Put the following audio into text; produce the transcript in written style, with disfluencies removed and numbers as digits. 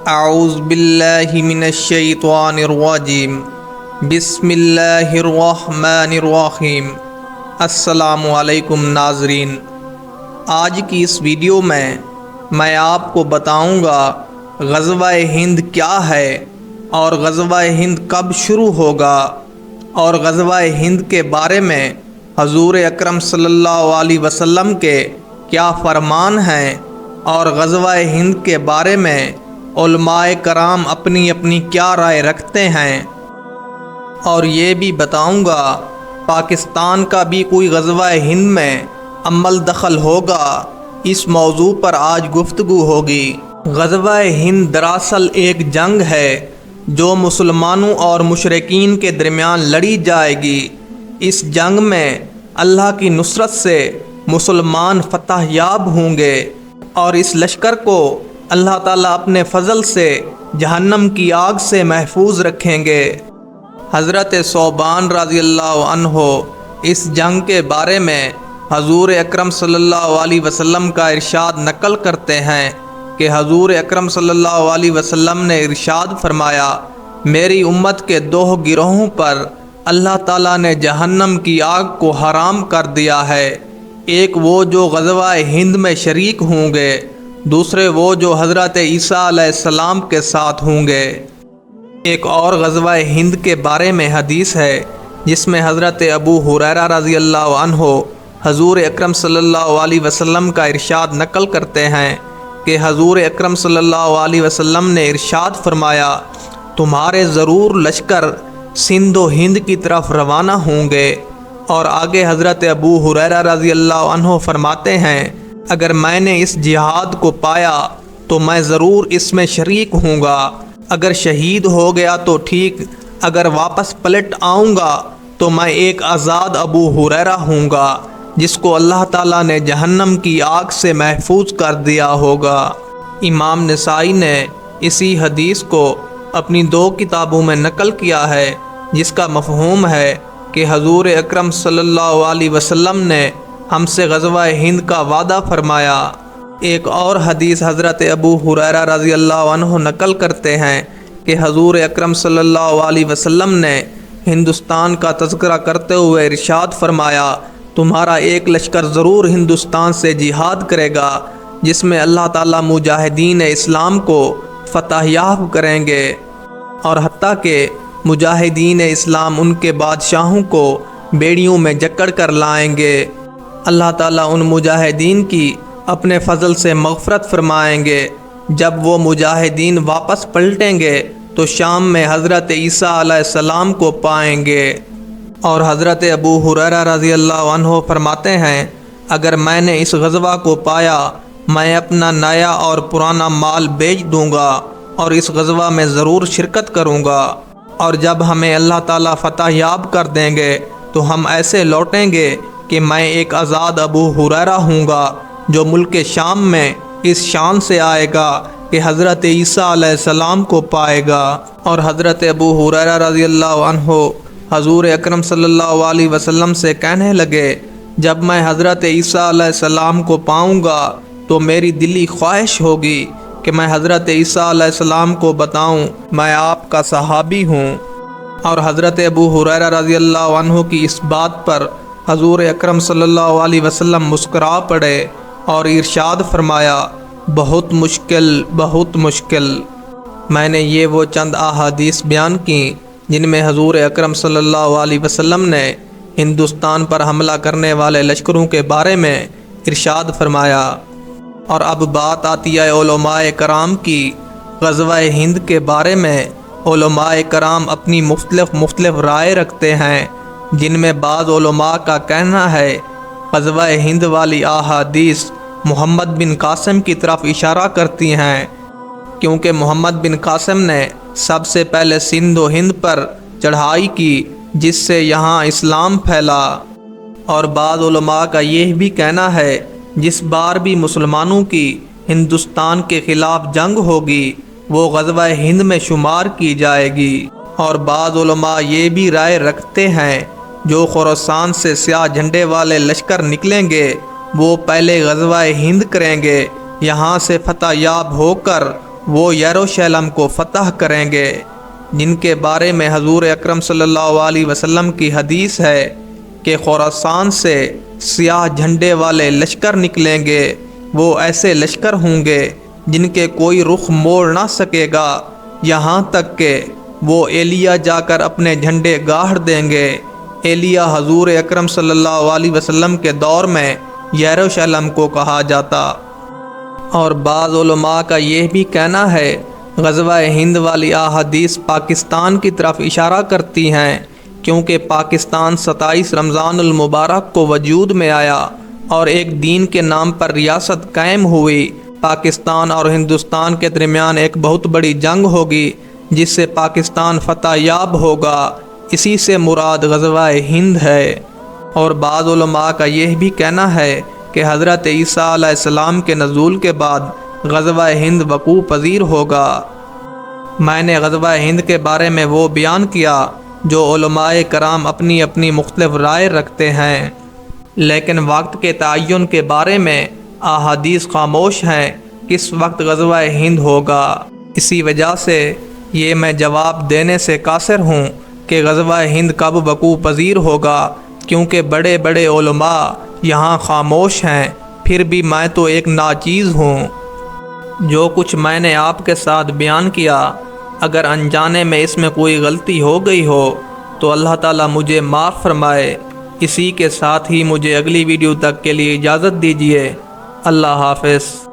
اعوذ باللہ من الشیطان الرجیم بسم اللہ الرحمن الرحیم۔ السلام علیکم ناظرین، آج کی اس ویڈیو میں آپ کو بتاؤں گا غزوہ ہند کیا ہے اور غزوہ ہند کب شروع ہوگا، اور غزوہ ہند کے بارے میں حضور اکرم صلی اللہ علیہ وسلم کے کیا فرمان ہیں، اور غزوہ ہند کے بارے میں علماء کرام اپنی اپنی کیا رائے رکھتے ہیں، اور یہ بھی بتاؤں گا پاکستان کا بھی کوئی غزوہ ہند میں عمل دخل ہوگا۔ اس موضوع پر آج گفتگو ہوگی۔ غزوہ ہند دراصل ایک جنگ ہے جو مسلمانوں اور مشرکین کے درمیان لڑی جائے گی۔ اس جنگ میں اللہ کی نصرت سے مسلمان فتح یاب ہوں گے، اور اس لشکر کو اللہ تعالیٰ اپنے فضل سے جہنم کی آگ سے محفوظ رکھیں گے۔ حضرت ثوبان رضی اللہ عنہ اس جنگ کے بارے میں حضور اکرم صلی اللہ علیہ وسلم کا ارشاد نقل کرتے ہیں کہ حضور اکرم صلی اللہ علیہ وسلم نے ارشاد فرمایا، میری امت کے دو گروہوں پر اللہ تعالیٰ نے جہنم کی آگ کو حرام کر دیا ہے، ایک وہ جو غزوہ ہند میں شریک ہوں گے، دوسرے وہ جو حضرت عیسیٰ علیہ السلام کے ساتھ ہوں گے۔ ایک اور غزوہ ہند کے بارے میں حدیث ہے جس میں حضرت ابو ہریرہ رضی اللہ عنہ حضور اکرم صلی اللہ علیہ وسلم کا ارشاد نقل کرتے ہیں کہ حضور اکرم صلی اللہ علیہ وسلم نے ارشاد فرمایا، تمہارے ضرور لشکر سندھ و ہند کی طرف روانہ ہوں گے۔ اور آگے حضرت ابو ہریرہ رضی اللہ عنہ فرماتے ہیں، اگر میں نے اس جہاد کو پایا تو میں ضرور اس میں شریک ہوں گا، اگر شہید ہو گیا تو ٹھیک، اگر واپس پلٹ آؤں گا تو میں ایک آزاد ابو ہریرہ ہوں گا جس کو اللہ تعالیٰ نے جہنم کی آگ سے محفوظ کر دیا ہوگا۔ امام نسائی نے اسی حدیث کو اپنی 2 کتابوں میں نقل کیا ہے، جس کا مفہوم ہے کہ حضور اکرم صلی اللہ علیہ وسلم نے ہم سے غزوہ ہند کا وعدہ فرمایا۔ ایک اور حدیث حضرت ابو ہریرہ رضی اللہ عنہ نقل کرتے ہیں کہ حضور اکرم صلی اللہ علیہ وسلم نے ہندوستان کا تذکرہ کرتے ہوئے ارشاد فرمایا، تمہارا ایک لشکر ضرور ہندوستان سے جہاد کرے گا جس میں اللہ تعالیٰ مجاہدین اسلام کو فتح یاب کریں گے، اور حتیٰ کہ مجاہدین اسلام ان کے بادشاہوں کو بیڑیوں میں جکڑ کر لائیں گے۔ اللہ تعالیٰ ان مجاہدین کی اپنے فضل سے مغفرت فرمائیں گے۔ جب وہ مجاہدین واپس پلٹیں گے تو شام میں حضرت عیسیٰ علیہ السلام کو پائیں گے۔ اور حضرت ابو ہریرہ رضی اللہ عنہ فرماتے ہیں، اگر میں نے اس غزوہ کو پایا میں اپنا نیا اور پرانا مال بیچ دوں گا اور اس غزوہ میں ضرور شرکت کروں گا، اور جب ہمیں اللہ تعالیٰ فتح یاب کر دیں گے تو ہم ایسے لوٹیں گے کہ میں ایک آزاد ابو ہریرہ ہوں گا جو ملک شام میں اس شان سے آئے گا کہ حضرت عیسیٰ علیہ السلام کو پائے گا۔ اور حضرت ابو ہریرہ رضی اللہ عنہ حضور اکرم صلی اللہ علیہ وسلم سے کہنے لگے، جب میں حضرت عیسیٰ علیہ السلام کو پاؤں گا تو میری دلی خواہش ہوگی کہ میں حضرت عیسیٰ علیہ السلام کو بتاؤں میں آپ کا صحابی ہوں۔ اور حضرت ابو ہریرہ رضی اللہ عنہ کی اس بات پر حضور اکرم صلی اللہ علیہ وسلم مسکرا پڑے اور ارشاد فرمایا، بہت مشکل بہت مشکل۔ میں نے یہ وہ چند احادیث بیان کی جن میں حضور اکرم صلی اللہ علیہ وسلم نے ہندوستان پر حملہ کرنے والے لشکروں کے بارے میں ارشاد فرمایا۔ اور اب بات آتی ہے علماء کرام کی۔ غزوہ ہند کے بارے میں علماء کرام اپنی مختلف رائے رکھتے ہیں، جن میں بعض علماء کا کہنا ہے غزوہ ہند والی احادیث محمد بن قاسم کی طرف اشارہ کرتی ہیں، کیونکہ محمد بن قاسم نے سب سے پہلے سندھ و ہند پر چڑھائی کی جس سے یہاں اسلام پھیلا۔ اور بعض علماء کا یہ بھی کہنا ہے جس بار بھی مسلمانوں کی ہندوستان کے خلاف جنگ ہوگی وہ غزوہ ہند میں شمار کی جائے گی۔ اور بعض علماء یہ بھی رائے رکھتے ہیں جو خراسان سے سیاہ جھنڈے والے لشکر نکلیں گے وہ پہلے غزوہ ہند کریں گے، یہاں سے فتح یاب ہو کر وہ یروشلم کو فتح کریں گے، جن کے بارے میں حضور اکرم صلی اللہ علیہ وسلم کی حدیث ہے کہ خراسان سے سیاہ جھنڈے والے لشکر نکلیں گے۔ وہ ایسے لشکر ہوں گے جن کے کوئی رخ موڑ نہ سکے گا، یہاں تک کہ وہ ایلیا جا کر اپنے جھنڈے گاڑ دیں گے۔ ایلیا حضور اکرم صلی اللہ علیہ وسلم کے دور میں یروشلم کو کہا جاتا۔ اور بعض علماء کا یہ بھی کہنا ہے غزوہ ہند والی احادیث پاکستان کی طرف اشارہ کرتی ہیں، کیونکہ پاکستان 27 رمضان المبارک کو وجود میں آیا اور ایک دین کے نام پر ریاست قائم ہوئی۔ پاکستان اور ہندوستان کے درمیان ایک بہت بڑی جنگ ہوگی جس سے پاکستان فتح یاب ہوگا، اسی سے مراد غزوہ ہند ہے۔ اور بعض علماء کا یہ بھی کہنا ہے کہ حضرت عیسیٰ علیہ السلام کے نزول کے بعد غزوہ ہند وقوع پذیر ہوگا۔ میں نے غزوہ ہند کے بارے میں وہ بیان کیا جو علماء کرام اپنی اپنی مختلف رائے رکھتے ہیں، لیکن وقت کے تعین کے بارے میں احادیث خاموش ہیں کس وقت غزوہ ہند ہوگا۔ اسی وجہ سے یہ میں جواب دینے سے قاصر ہوں کہ غزوہ ہند کب وقوع پذیر ہوگا، کیونکہ بڑے بڑے علماء یہاں خاموش ہیں۔ پھر بھی میں تو ایک ناچیز ہوں۔ جو کچھ میں نے آپ کے ساتھ بیان کیا، اگر انجانے میں اس میں کوئی غلطی ہو گئی ہو تو اللہ تعالیٰ مجھے معاف فرمائے۔ اسی کے ساتھ ہی مجھے اگلی ویڈیو تک کے لیے اجازت دیجیے۔ اللہ حافظ۔